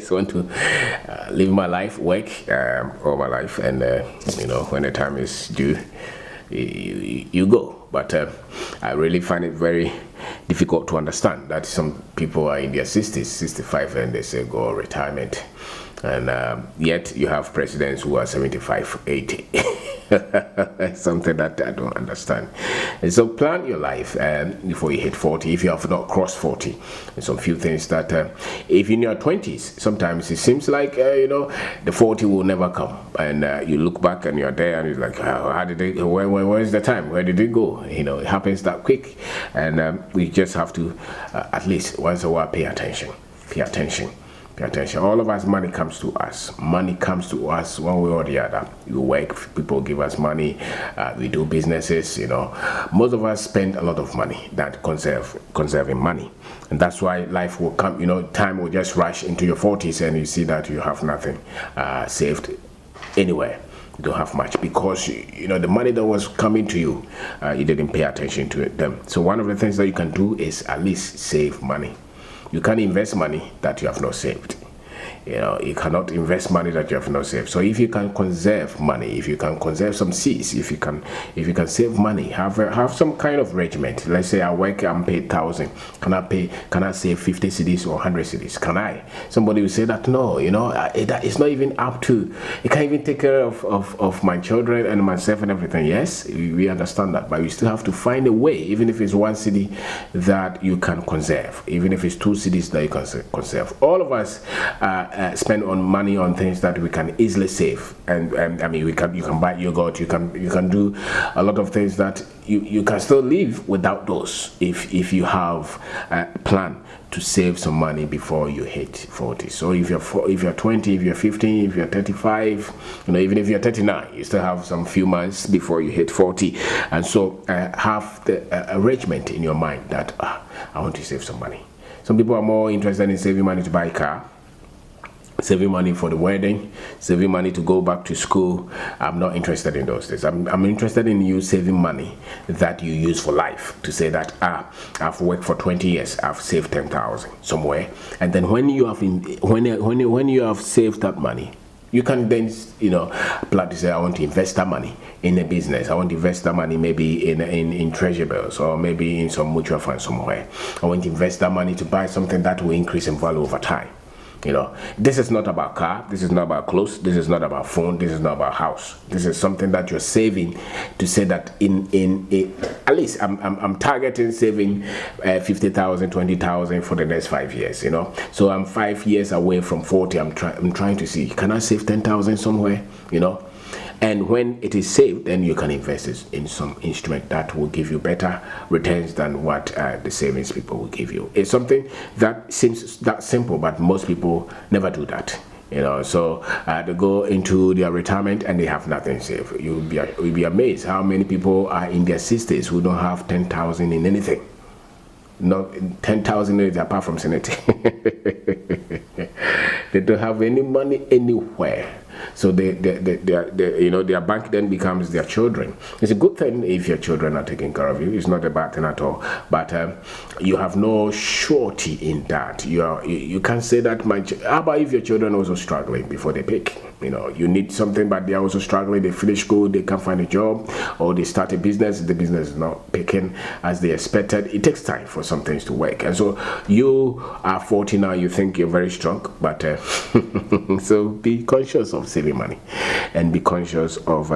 just want to live my life, work all my life, and when the time is due, you go. But I really find it very difficult to understand that some people are in their 60s, 65, and they say go retirement. And yet you have presidents who are 75, 80. Something that I don't understand. And so plan your life before you hit 40, if you have not crossed 40. And some few things that if in your 20s, sometimes it seems like the 40 will never come, and you look back and you're there and it's like, how did it, where's the time, where did it go? It happens that quick. And we just have to at least once in a while pay attention. Pay attention. All of us, money comes to us. Money comes to us one way or the other. You work, people give us money, we do businesses, Most of us spend a lot of money that conserving money. And that's why life will come, time will just rush into your 40s and you see that you have nothing saved anywhere. You don't have much because, the money that was coming to you, you didn't pay attention to them. So one of the things that you can do is at least save money. You can't invest money that you have not saved. You cannot invest money that you have not saved. So if you can conserve money, if you can conserve some seeds, if you can save money, have some kind of regiment. Let's say I work, I'm paid 1,000. Can I save 50 cedis or 100 cedis? Can I? Somebody will say that no, it's not even up to. It can't even take care of my children and myself and everything. Yes, we understand that, but we still have to find a way, even if it's 1 cedi that you can conserve, even if it's 2 cedis that you can conserve. All of us spend on money on things that we can easily save, and I mean you can buy yogurt, you can do a lot of things that you can still live without those if you have a plan to save some money before you hit 40. So if you're 20, if you're 15, if you're 35, even if you're 39, you still have some few months before you hit 40. And so have the arrangement in your mind that I want to save some money. Some people are more interested in saving money to buy a car, saving money for the wedding, saving money to go back to school. I'm not interested in those things. I'm interested in you saving money that you use for life, to say that I've worked for 20 years, I've saved 10,000 somewhere, and then when you have when you have saved that money, you can then plan to say, I want to invest that money in a business. I want to invest that money maybe in treasury bills, or maybe in some mutual fund somewhere. I want to invest that money to buy something that will increase in value over time. This is not about car, this is not about clothes, this is not about phone, this is not about house. This is something that you're saving to say that at least I'm targeting saving 50,000, 20,000 for the next 5 years, So I'm 5 years away from 40. I'm trying to see, can I save 10,000 somewhere, And when it is saved, then you can invest it in some instrument that will give you better returns than what the savings people will give you. It's something that seems that simple, but most people never do that. So they go into their retirement and they have nothing saved. You'll be amazed how many people are in their 60s who don't have 10,000 in anything. Not 10,000 apart from sanity. They don't have any money anywhere. So their bank then becomes their children. It's a good thing if your children are taking care of you. It's not a bad thing at all. But you have no surety in that. You can't say that how about if your children are also struggling before they pick? You need something, but they're also struggling. They finish school, they can't find a job, or they start a business. The business is not picking as they expected. It takes time for some things to work. And so you are 40 now. You think you're very strong, but so be conscious of saving money and be conscious of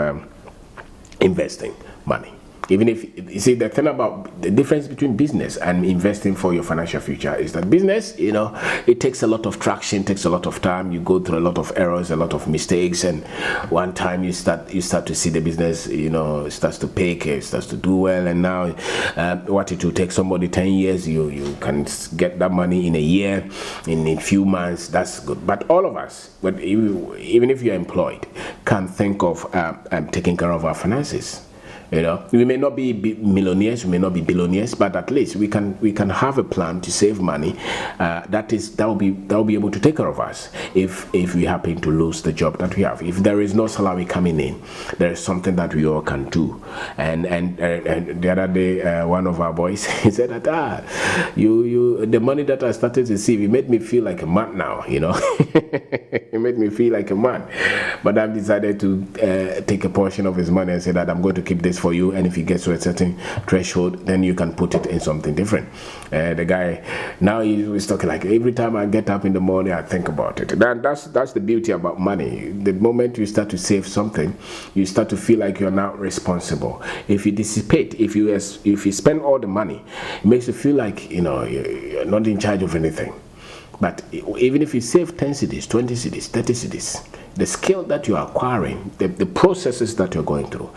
investing money. Even if you see, the thing about the difference between business and investing for your financial future is that business, it takes a lot of traction, takes a lot of time. You go through a lot of errors, a lot of mistakes, and one time you start to see the business, it starts to pick, it starts to do well. And now, what it will take somebody 10 years, you can get that money in a year, in a few months. That's good. But all of us, even if you're employed, can think of taking care of our finances. You know, we may not be millionaires, we may not be billionaires, but at least we can have a plan to save money. That will be able to take care of us if we happen to lose the job that we have. If there is no salary coming in, there is something that we all can do. And the other day, one of our boys he said that you the money that I started to receive, it made me feel like a man now. You know, it made me feel like a man. But I've decided to take a portion of his money and say that I'm going to keep this for you, and if you get to a certain threshold, then you can put it in something different. The guy now he's talking like, every time I get up in the morning I think about it. That's the beauty about money. The moment you start to save something, you start to feel like you're now responsible. If you dissipate, if you spend all the money, it makes you feel like, you know, you're not in charge of anything. But even if you save 10 cedis, 20 cedis, 30 cedis, the skill that you're acquiring, the processes that you're going through,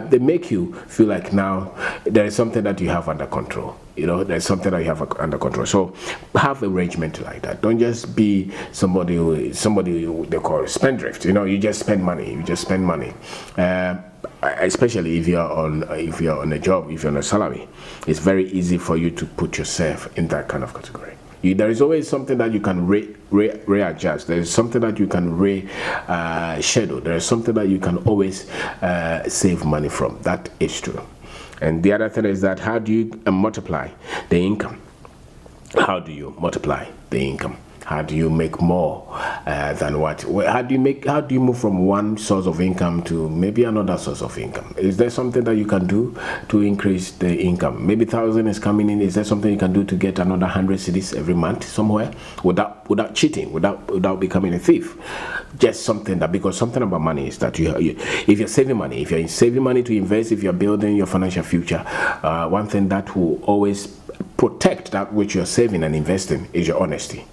they make you feel like now there is something that you have under control. You know, there's something that you have under control. So have arrangement like that. Don't just be somebody who they call spendthrift. You know, you just spend money. Especially if you're on a job, if you're on a salary, it's very easy for you to put yourself in that kind of category. There is always something that you can readjust. There is something that you can schedule. There is something that you can always save money from. That is true. And the other thing is that, how do you multiply the income? How do you multiply the income? How do you make more than what? How do you move from one source of income to maybe another source of income? Is there something that you can do to increase the income? Maybe 1,000 is coming in. Is there something you can do to get another 100 cedis every month somewhere without cheating, without becoming a thief? Just something that, because something about money is that if you're saving money, if you're saving money to invest, if you're building your financial future, one thing that will always protect that which you're saving and investing is your honesty.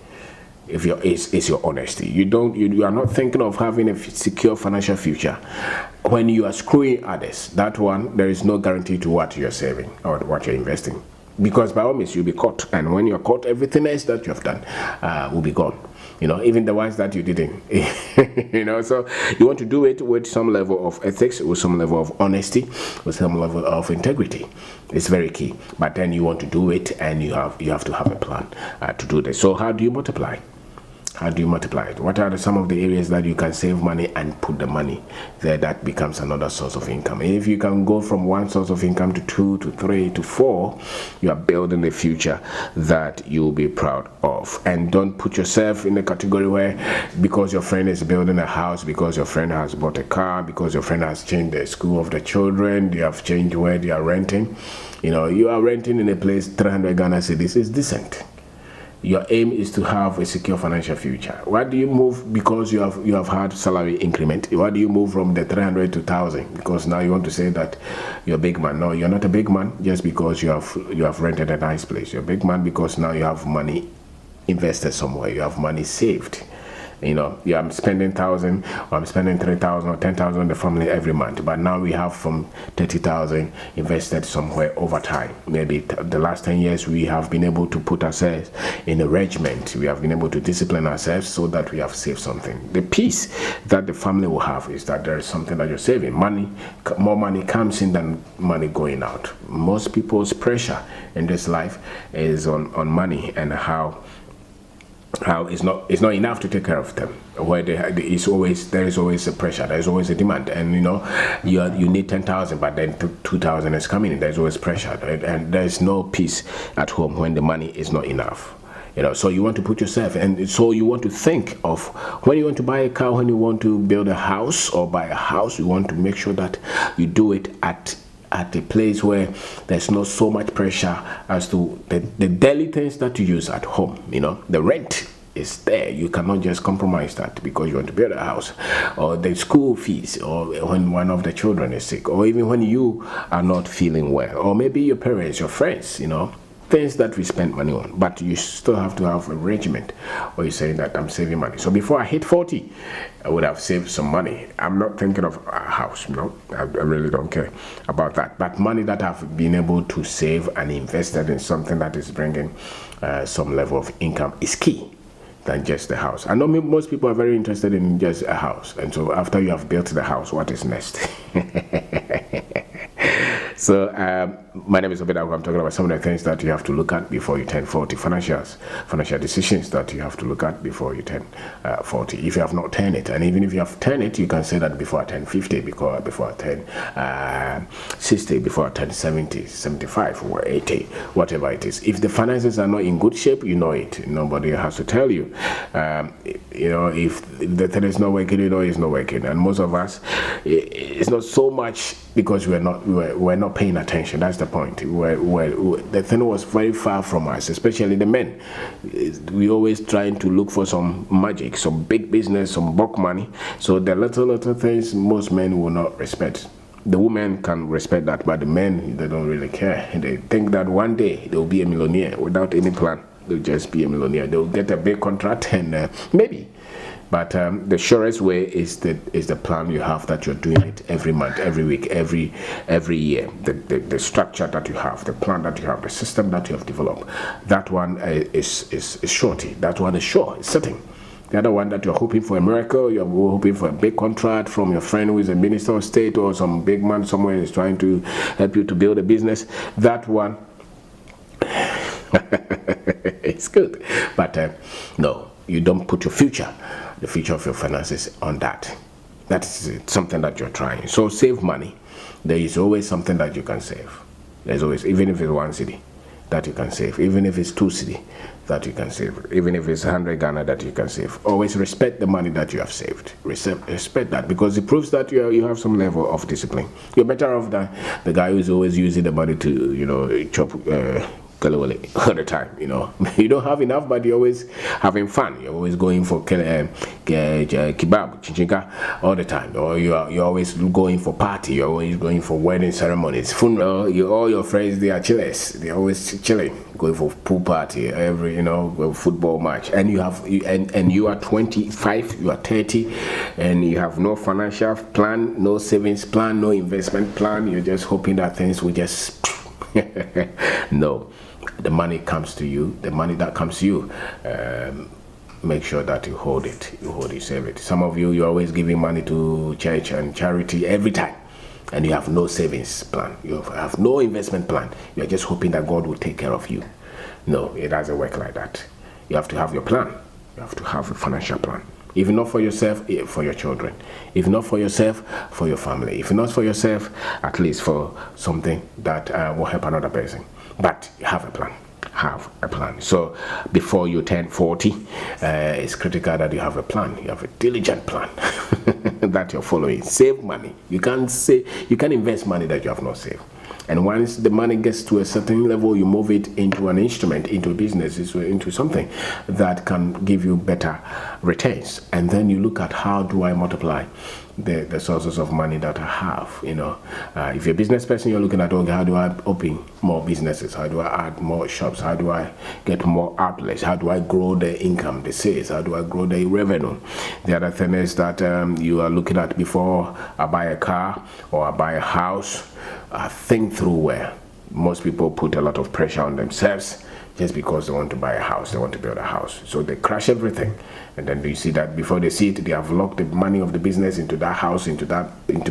It's your honesty. You are not thinking of having a secure financial future when you are screwing others. That one, there is no guarantee to what you're saving or what you're investing, because by all means you'll be caught, and when you're caught, everything else that you have done will be gone. You know, even the ones that you didn't. You know, so you want to do it with some level of ethics, with some level of honesty, with some level of integrity. It's very key. But then you want to do it, and you have to have a plan to do this. So how do you multiply? How do you multiply it? What are some of the areas that you can save money and put the money there? That becomes another source of income. If you can go from one source of income to 2 to 3 to 4, you are building a future that you'll be proud of. And don't put yourself in a category where, because your friend is building a house, because your friend has bought a car, because your friend has changed the school of the children, they have changed where they are renting. You know, you are renting in a place 300 Ghana cedis is decent. Your aim is to have a secure financial future. Why do you move? Because you have had salary increment. Why do you move from the 300 to 1,000? Because now you want to say that you're a big man. No, you're not a big man just because you have rented a nice place. You're a big man because now you have money invested somewhere. You have money saved. You know, I'm spending 1,000, or I'm spending 3,000 or 10,000 on the family every month. But now we have from 30,000 invested somewhere over time. Maybe the last 10 years we have been able to put ourselves in a regiment. We have been able to discipline ourselves so that we have saved something. The peace that the family will have is that there is something that you're saving. More money comes in than money going out. Most people's pressure in this life is on money, and how it's not enough to take care of them. Where there is always a pressure, there is always a demand, and you know you need 10,000, but then 2,000 is coming in. There's always pressure, and there is no peace at home when the money is not enough. You know, so you want to put yourself, and so you want to think of when you want to buy a car, when you want to build a house or buy a house, you want to make sure that you do it at a place where there's not so much pressure as to the daily things that you use at home. You know, the rent is there. You cannot just compromise that because you want to build a house, or the school fees, or when one of the children is sick, or even when you are not feeling well, or maybe your parents, your friends, you know, things that we spend money on. But you still have to have a regiment, or you're saying that I'm saving money. So before I hit 40, I would have saved some money. I'm not thinking of a house, you know, I really don't care about that. But money that I've been able to save and invested in something that is bringing some level of income is key than just the house. I know most people are very interested in just a house, and so after you have built the house, what is next? So my name is Obed. I'm talking about some of the things that you have to look at before you turn 40. Financial decisions that you have to look at before you turn 40. If you have not turned it, and even if you have turned it, you can say that before I turn 50, before I turn 60, before I turn 70, 75, or 80, whatever it is. If the finances are not in good shape, you know it. Nobody has to tell you. If the thing is not working, it's not working. And most of us, it's not so much because we're not paying attention. That's the point. The thing was very far from us, especially the men. We always trying to look for some magic, some big business, some bulk money. So the little things most men will not respect. The women can respect that, but the men, they don't really care. They think that one day they'll be a millionaire without any plan. They'll just be a millionaire. They'll get a big contract and maybe. But the surest way is the plan you have, that you're doing it every month, every week, every year. The structure that you have, the plan that you have, the system that you have developed. That one is shorty. That one is sure. It's certain. The other one that you're hoping for a miracle, you're hoping for a big contract from your friend who is a minister of state or some big man somewhere is trying to help you to build a business. That one, it's good. But no, you don't put your future, the future of your finances on that. That is something that you're trying. So save money. There is always something that you can save. There's always, even if it's 1 cedi that you can save, even if it's 2 cedi that you can save, even if it's 100 Ghana that you can save. Always respect the money that you have saved. Respect that, because it proves that you have some level of discipline. You're better off than the guy who's always using the money to chop all the time. You don't have enough, but you're always having fun. You're always going for kebab, chichinga all the time, or you're always going for party. You're always going for wedding ceremonies, funeral. All your friends, they are chillers. They're always chilling, going for pool party, every football match. And you are 25, you are 30, and you have no financial plan, no savings plan, no investment plan. You're just hoping that things will just no. The money comes to you. The money that comes to you, make sure that you hold it. You save it. Some of you're always giving money to church and charity every time, and you have no savings plan. You have no investment plan. You're just hoping that God will take care of you. No, it doesn't work like that. You have to have your plan. You have to have a financial plan. If not for yourself, for your children. If not for yourself, for your family. If not for yourself, at least for something that will help another person. But have a plan. Have a plan. So before you turn 40, it's critical that you have a plan. You have a diligent plan that you're following. Save money. You can invest money that you have not saved. And once the money gets to a certain level, you move it into an instrument, into a business, into something that can give you better returns. And then you look at, how do I multiply the sources of money that I have? If you're a business person, you're looking at, okay, how do I open more businesses? How do I add more shops? How do I get more outlets? How do I grow the income, the sales? How do I grow the revenue? The other thing is that you are looking at, before I buy a car or I buy a house, I think through where. Most people put a lot of pressure on themselves just because they want to buy a house, they want to build a house. So they crash everything. And then you see that before they see it, they have locked the money of the business into that house, into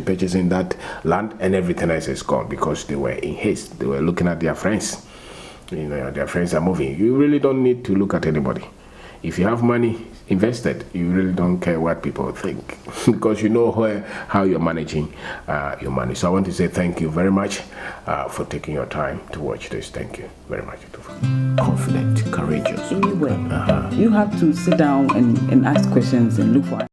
purchasing that land, and everything else is gone because they were in haste. They were looking at their friends. Their friends are moving. You really don't need to look at anybody. If you have money invested, you really don't care what people think because you know how you're managing your money. So I want to say thank you very much for taking your time to watch this. Thank you very much. Confident, courageous. Anyway, you have to sit down and ask questions and look for